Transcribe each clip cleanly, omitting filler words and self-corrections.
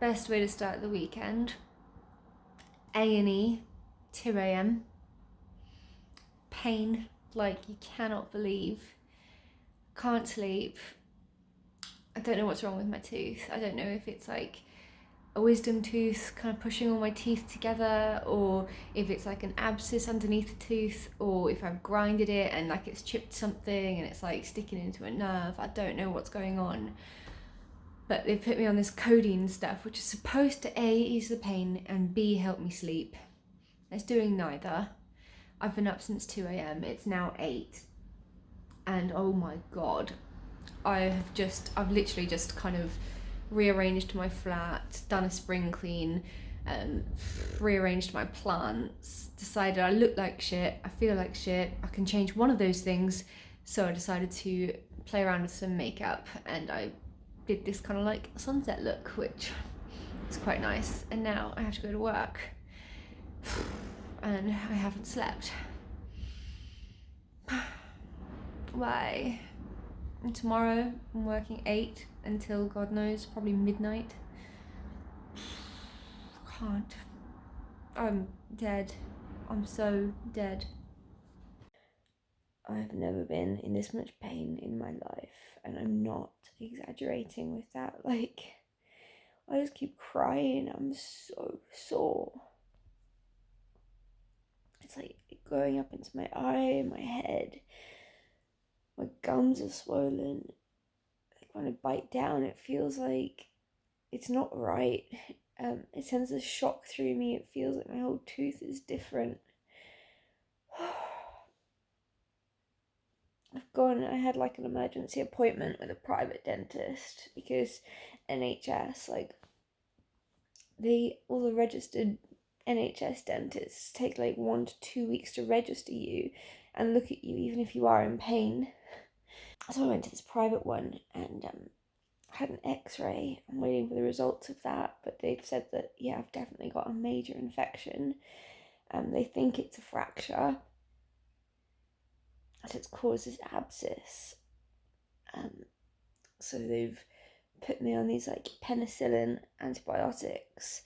Best way to start the weekend. A&E, 2 a.m. Pain like you cannot believe. Can't sleep. I don't know what's wrong with my tooth. I don't know if it's like a wisdom tooth kind of pushing all my teeth together, or if it's like an abscess underneath the tooth, or if I've grinded it and like it's chipped something and it's like sticking into a nerve. I don't know what's going on. But they put me on this codeine stuff, which is supposed to A, ease the pain, and B, help me sleep. It's doing neither. I've been up since 2 a.m. It's now 8. And oh my God, I've literally just kind of rearranged my flat, done a spring clean, rearranged my plants, decided I look like shit, I feel like shit, I can change one of those things. So I decided to play around with some makeup, and I did this kind of like sunset look, which is quite nice. And now I have to go to work and I haven't slept. Why? And tomorrow I'm working 8 until God knows, probably midnight. Can't. I'm dead. I'm so dead. I've never been in this much pain in my life, and I'm not exaggerating with that. Like, I just keep crying. I'm so sore. It's like going up into my eye, my head. My gums are swollen. Like when I bite down, it feels like it's not right. It sends a shock through me. It feels like my whole tooth is different. I had like an emergency appointment with a private dentist because NHS, like all the registered NHS dentists take like 1 to 2 weeks to register you and look at you even if you are in pain. So I went to this private one and had an x-ray. I'm waiting for the results of that, but they've said that, yeah, I've definitely got a major infection. They think it's a fracture, and it's caused this abscess. So they've put me on these like penicillin antibiotics,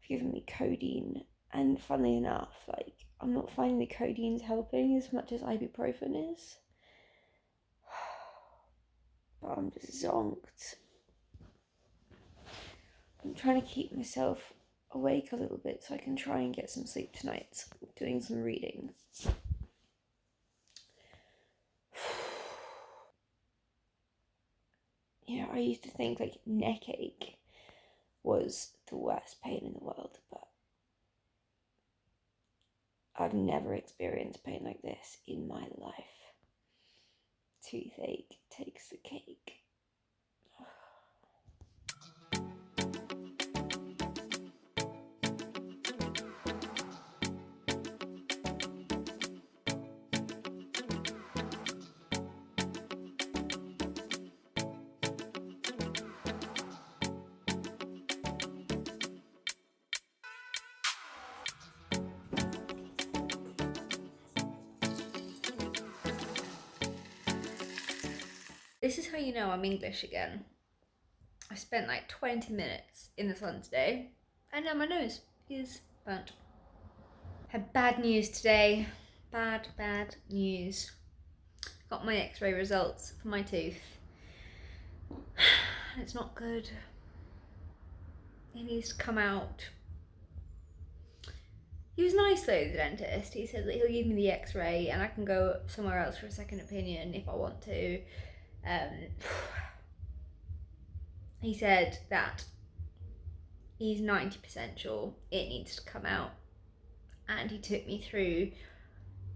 given me codeine, and funnily enough, like I'm not finding the codeine's helping as much as ibuprofen is. But I'm just zonked. I'm trying to keep myself awake a little bit so I can try and get some sleep tonight, doing some reading. Yeah, I used to think like neck ache was the worst pain in the world, but I've never experienced pain like this in my life. Toothache takes the cake. This is how you know I'm English again. I spent like 20 minutes in the sun today, and now my nose is burnt. Had bad news today. Bad news. Got my x-ray results for my tooth. It's not good. It needs to come out. He was nice though, the dentist. He said that he'll give me the x-ray and I can go somewhere else for a second opinion if I want to. He said that he's 90% sure it needs to come out, and he took me through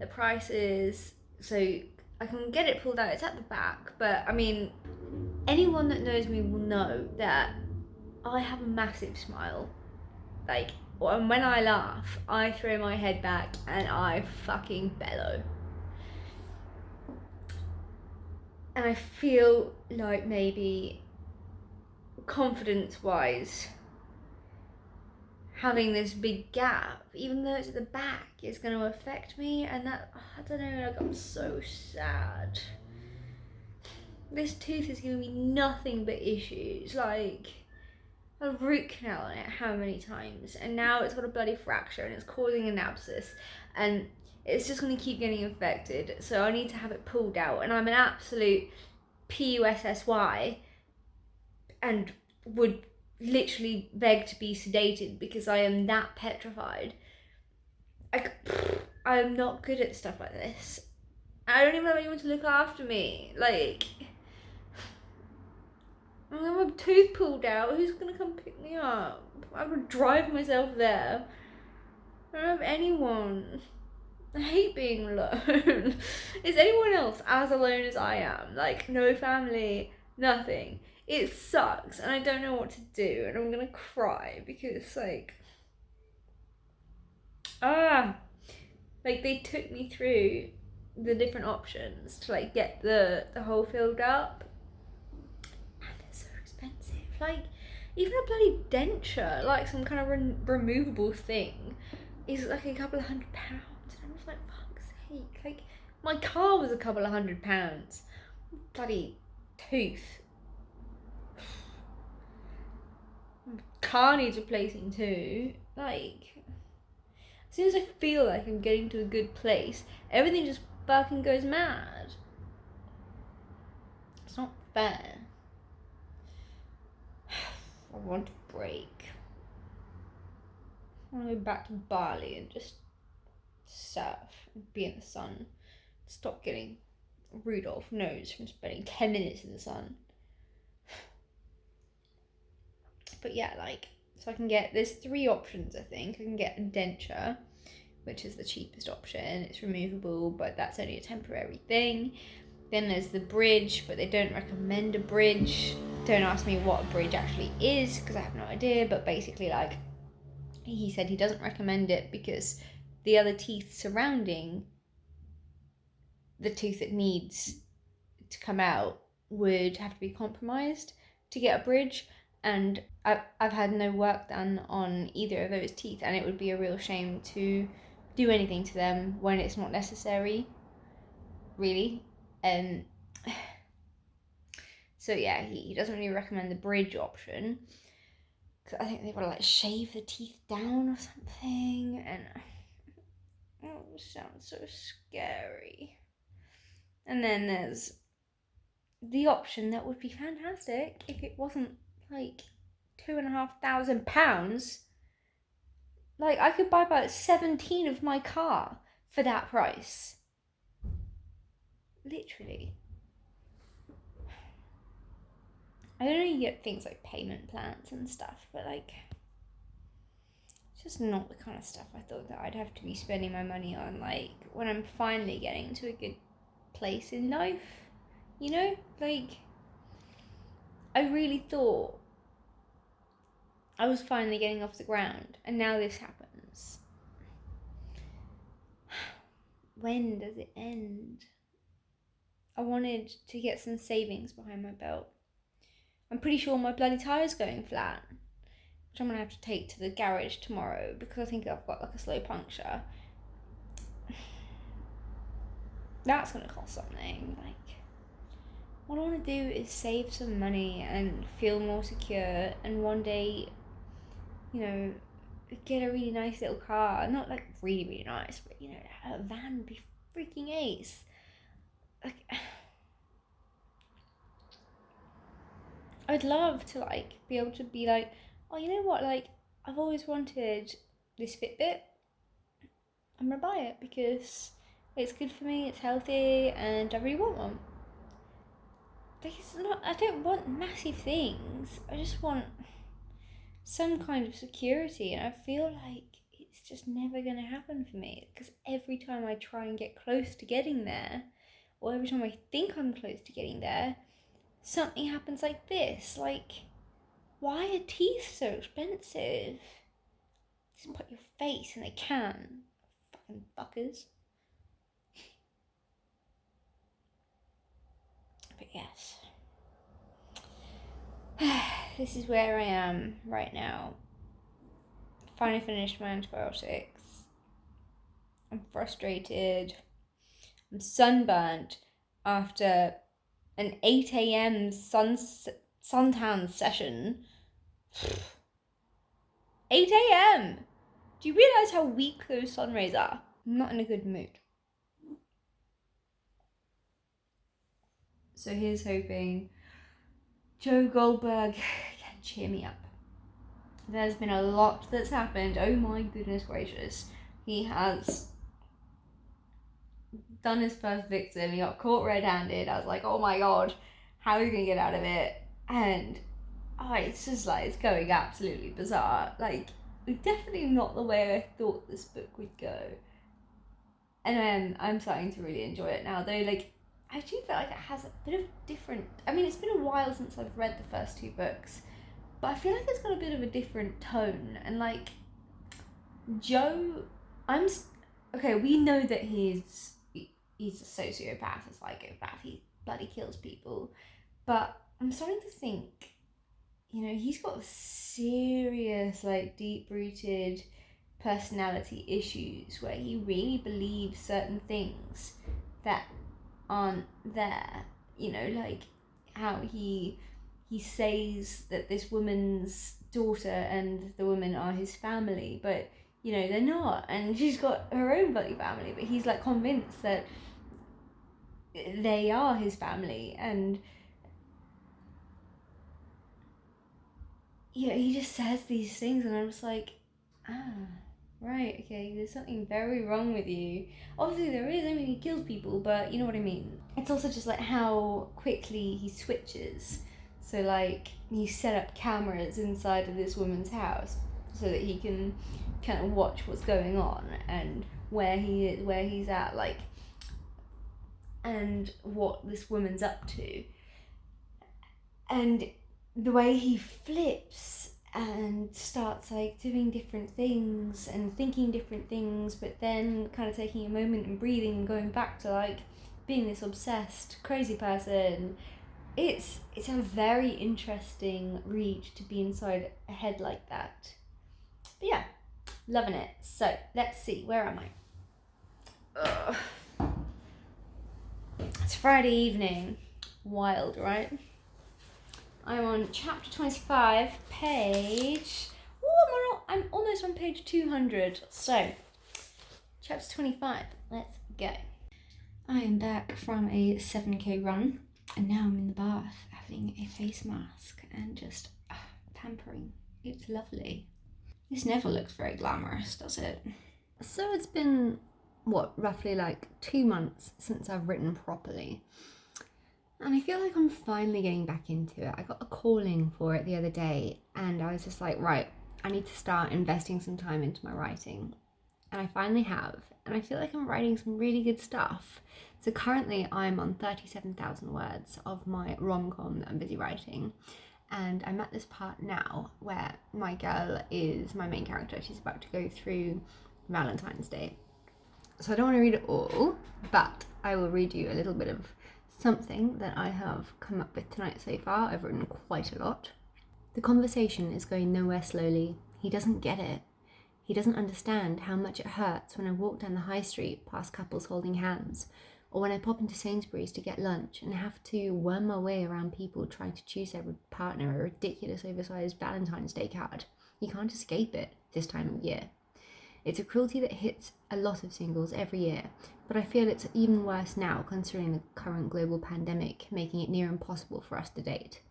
the prices so I can get it pulled out. It's at the back, but I mean, anyone that knows me will know that I have a massive smile. Like, when I laugh, I throw my head back and I fucking bellow. And I feel like maybe confidence-wise, having this big gap, even though it's at the back, is going to affect me. And that, I don't know, like, I'm so sad. This tooth is giving me nothing but issues. Like, a root canal in it how many times, and now it's got a bloody fracture and it's causing an abscess, and it's just going to keep getting infected. So I need to have it pulled out, and I'm an absolute PUSSY and would literally beg to be sedated because I am that petrified. I'm not good at stuff like this. I don't even have anyone to look after me. Like, I'm gonna have a tooth pulled out. Who's gonna come pick me up? I'm gonna drive myself there. I don't have anyone. I hate being alone. Is anyone else as alone as I am? Like, no family, nothing. It sucks, and I don't know what to do, and I'm gonna cry because, like, like, they took me through the different options to, like, get the hole filled up, and they're so expensive. Like, even a bloody denture, like some kind of removable thing, is like a couple of £100. And I was like, fuck's sake, like, my car was a couple of £100. Bloody tooth. Car needs replacing too. Like, as soon as I feel like I'm getting to a good place, everything just fucking goes mad. It's not fair. I want a break. I want to go back to Bali and just surf and be in the sun. Stop getting Rudolph nose from spending 10 minutes in the sun. But yeah, like, so I can get, there's 3 options, I think. I can get a denture, which is the cheapest option. It's removable, but that's only a temporary thing. Then there's the bridge, but they don't recommend a bridge. Don't ask me what a bridge actually is, because I have no idea, but basically, like, he said he doesn't recommend it because the other teeth surrounding the tooth that needs to come out would have to be compromised to get a bridge, and I've had no work done on either of those teeth, and it would be a real shame to do anything to them when it's not necessary, really. So yeah, he doesn't really recommend the bridge option, because I think they've got to, like, shave the teeth down or something, and it sounds so scary. And then there's the option that would be fantastic if it wasn't like £2,500. Like, I could buy about 17 of my car for that price. Literally. I don't know, you get things like payment plans and stuff, but, like, it's just not the kind of stuff I thought that I'd have to be spending my money on, like, when I'm finally getting to a good place in life, you know? Like, I really thought I was finally getting off the ground, and now this happens. When does it end? I wanted to get some savings behind my belt. I'm pretty sure my bloody tyre's going flat, which I'm going to have to take to the garage tomorrow because I think I've got, like, a slow puncture. That's going to cost something. Like, what I want to do is save some money and feel more secure, and one day, you know, get a really nice little car. Not like really, really nice, but, you know, a van would be freaking ace. Like, I'd love to, like, be able to be like, oh, you know what, like, I've always wanted this Fitbit. I'm gonna buy it because it's good for me, it's healthy, and I really want one. Like, it's not, I don't want massive things. I just want some kind of security, and I feel like it's just never gonna happen for me because every time I try and get close to getting there, or every time I think I'm close to getting there, something happens like this. Like, why are teeth so expensive? Just put your face in a can. Fucking fuckers. But yes. This is where I am right now. Finally finished my antibiotics. I'm frustrated. I'm sunburnt after an 8 a.m. suntan session. 8 a.m. Do you realise how weak those sun rays are? I'm not in a good mood. So here's hoping Joe Goldberg can cheer me up. There's been a lot that's happened. Oh my goodness gracious. He has done his first victim. He got caught red-handed. I was like, oh my god, how are you going to get out of it? And it's just like, it's going absolutely bizarre. Like, definitely not the way I thought this book would go. And I'm starting to really enjoy it now, though. Like, I do feel like it has a bit of different... I mean, it's been a while since I've read the first two books, but I feel like it's got a bit of a different tone. And, like, Joe... Okay, we know that he's a sociopath, a psychopath. He bloody kills people. But I'm starting to think, you know, he's got serious, like, deep-rooted personality issues where he really believes certain things that aren't there. You know, like how he says that this woman's daughter and the woman are his family, but you know they're not, and she's got her own bloody family, but he's like convinced that they are his family. And you know, he just says these things and I'm just like, right, okay, there's something very wrong with you. Obviously there is, I mean, he kills people, but you know what I mean. It's also just like how quickly he switches. So like, he set up cameras inside of this woman's house so that he can kind of watch what's going on and where he is, where he's at, like, and what this woman's up to. And the way he flips and starts like doing different things and thinking different things, but then kind of taking a moment and breathing and going back to like being this obsessed crazy person. It's a very interesting read to be inside a head like that. But yeah, loving it. So let's see, where am I? It's Friday evening. Wild, right? I'm on chapter 25, page... Oh, I'm almost on page 200. So, chapter 25, let's go. I am back from a 7k run, and now I'm in the bath having a face mask and just pampering. It's lovely. This never looks very glamorous, does it? So it's been, roughly like 2 months since I've written properly. And I feel like I'm finally getting back into it. I got a calling for it the other day and I was just like, right, I need to start investing some time into my writing. And I finally have. And I feel like I'm writing some really good stuff. So currently I'm on 37,000 words of my rom-com that I'm busy writing. And I'm at this part now where my girl is my main character. She's about to go through Valentine's Day. So I don't want to read it all, but I will read you a little bit of something that I have come up with tonight so far. I've written quite a lot. The conversation is going nowhere slowly. He doesn't get it. He doesn't understand how much it hurts when I walk down the high street past couples holding hands, or when I pop into Sainsbury's to get lunch and have to worm my way around people trying to choose their partner a ridiculous oversized Valentine's Day card. You can't escape it this time of year. It's a cruelty that hits a lot of singles every year, but I feel it's even worse now considering the current global pandemic, making it near impossible for us to date.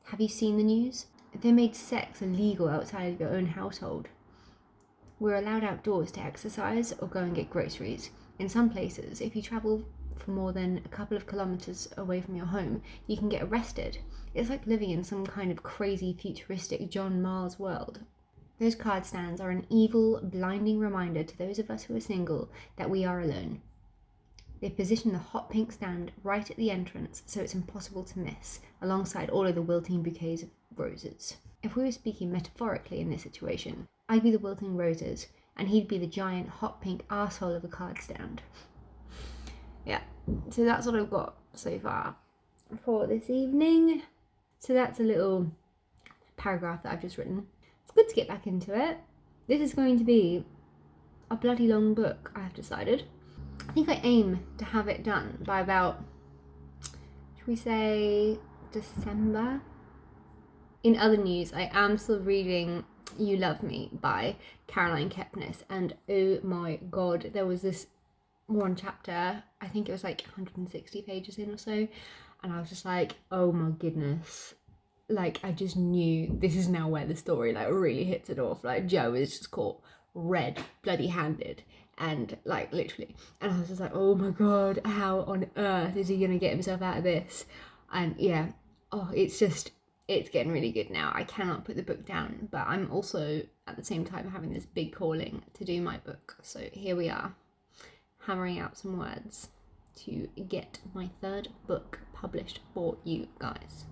Have you seen the news? They made sex illegal outside of your own household. We're allowed outdoors to exercise or go and get groceries. In some places, if you travel for more than a couple of kilometers away from your home, you can get arrested. It's like living in some kind of crazy futuristic John Mars world. Those card stands are an evil, blinding reminder to those of us who are single that we are alone. They've positioned the hot pink stand right at the entrance so it's impossible to miss, alongside all of the wilting bouquets of roses. If we were speaking metaphorically in this situation, I'd be the wilting roses, and he'd be the giant hot pink arsehole of a card stand. Yeah, so that's what I've got so far for this evening. So that's a little paragraph that I've just written. It's good to get back into it. This is going to be a bloody long book, I have decided. I think I aim to have it done by about, should we say, December? In other news, I am still reading You Love Me by Caroline Kepnes. And oh my god, there was this one chapter, I think it was like 160 pages in or so, and I was just like, oh my goodness, like I just knew this is now where the story like really hits it off. Like Joe is just caught red bloody handed, and like literally, and I was just like, oh my god, how on earth is he gonna get himself out of this? And yeah, oh, it's getting really good now. I cannot put the book down, but I'm also at the same time having this big calling to do my book, so here we are, hammering out some words to get my third book published for you guys.